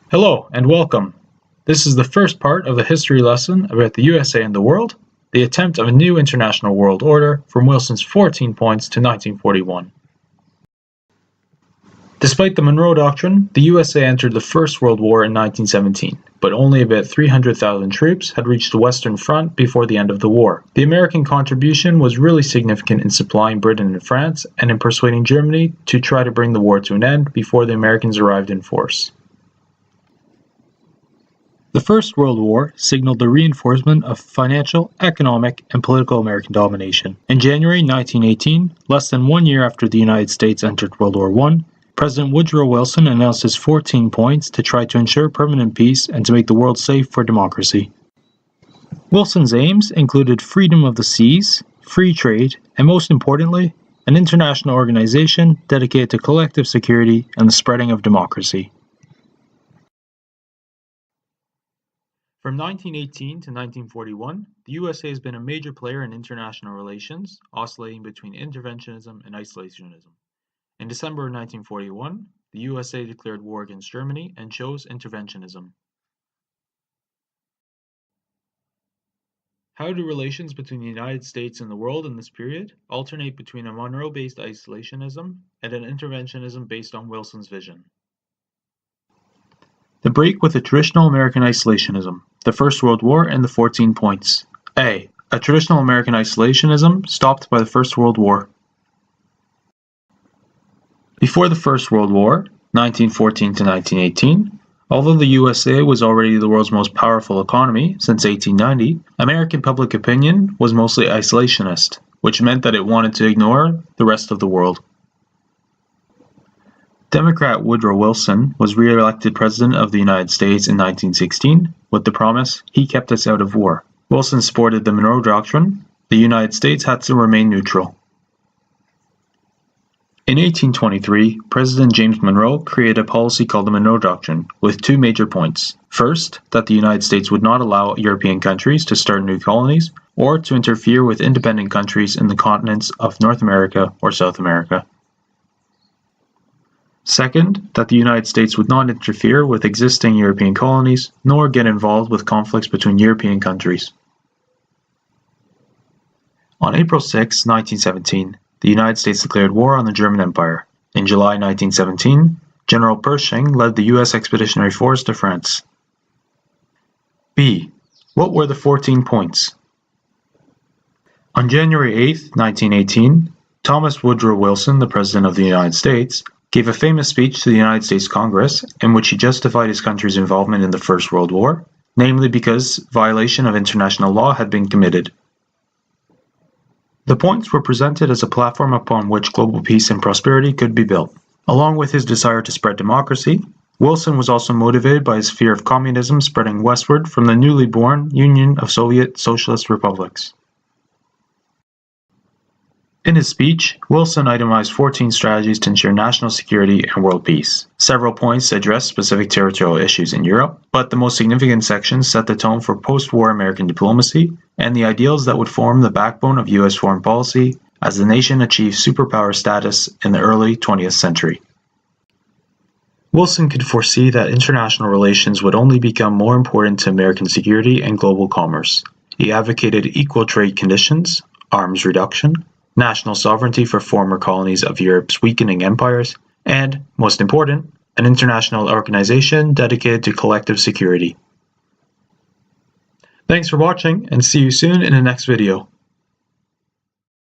Hello and welcome. This is the first part of the history lesson about the USA and the world, the attempt of a new international world order from Wilson's 14 points to 1941. Despite the Monroe Doctrine, the USA entered the First World War in 1917, but only about 300,000 troops had reached the Western Front before the end of the war. The American contribution was really significant in supplying Britain and France and in persuading Germany to try to bring the war to an end before the Americans arrived in force. The First World War signaled the reinforcement of financial, economic, and political American domination. In January 1918, less than 1 year after the United States entered World War I, President Woodrow Wilson announced his 14 points to try to ensure permanent peace and to make the world safe for democracy. Wilson's aims included freedom of the seas, free trade, and most importantly, an international organization dedicated to collective security and the spreading of democracy. From 1918 to 1941, the USA has been a major player in international relations, oscillating between interventionism and isolationism. In December of 1941, the USA declared war against Germany and chose interventionism. How do relations between the United States and the world in this period alternate between a Monroe-based isolationism and an interventionism based on Wilson's vision? The break with a traditional American isolationism, the First World War, and the 14 points. A traditional American isolationism stopped by the First World War. Before the First World War, 1914 to 1918, although the USA was already the world's most powerful economy since 1890, American public opinion was mostly isolationist, which meant that it wanted to ignore the rest of the world. Democrat Woodrow Wilson was re-elected President of the United States in 1916 with the promise, "He kept us out of war." Wilson supported the Monroe Doctrine. The United States had to remain neutral. In 1823, President James Monroe created a policy called the Monroe Doctrine, with two major points. First, that the United States would not allow European countries to start new colonies or to interfere with independent countries in the continents of North America or South America. Second, that the United States would not interfere with existing European colonies, nor get involved with conflicts between European countries. On April 6, 1917, the United States declared war on the German Empire. In July 1917, General Pershing led the U.S. Expeditionary Force to France. B. What were the 14 points? On January 8, 1918, Thomas Woodrow Wilson, the President of the United States, gave a famous speech to the United States Congress in which he justified his country's involvement in the First World War, namely because violation of international law had been committed. The points were presented as a platform upon which global peace and prosperity could be built. Along with his desire to spread democracy, Wilson was also motivated by his fear of communism spreading westward from the newly born Union of Soviet Socialist Republics. In his speech, Wilson itemized 14 strategies to ensure national security and world peace. Several points addressed specific territorial issues in Europe, but the most significant sections set the tone for post-war American diplomacy and the ideals that would form the backbone of U.S. foreign policy as the nation achieved superpower status in the early 20th century. Wilson could foresee that international relations would only become more important to American security and global commerce. He advocated equal trade conditions, arms reduction, national sovereignty for former colonies of Europe's weakening empires, and, most important, an international organization dedicated to collective security. Thanks for watching, and see you soon in the next video.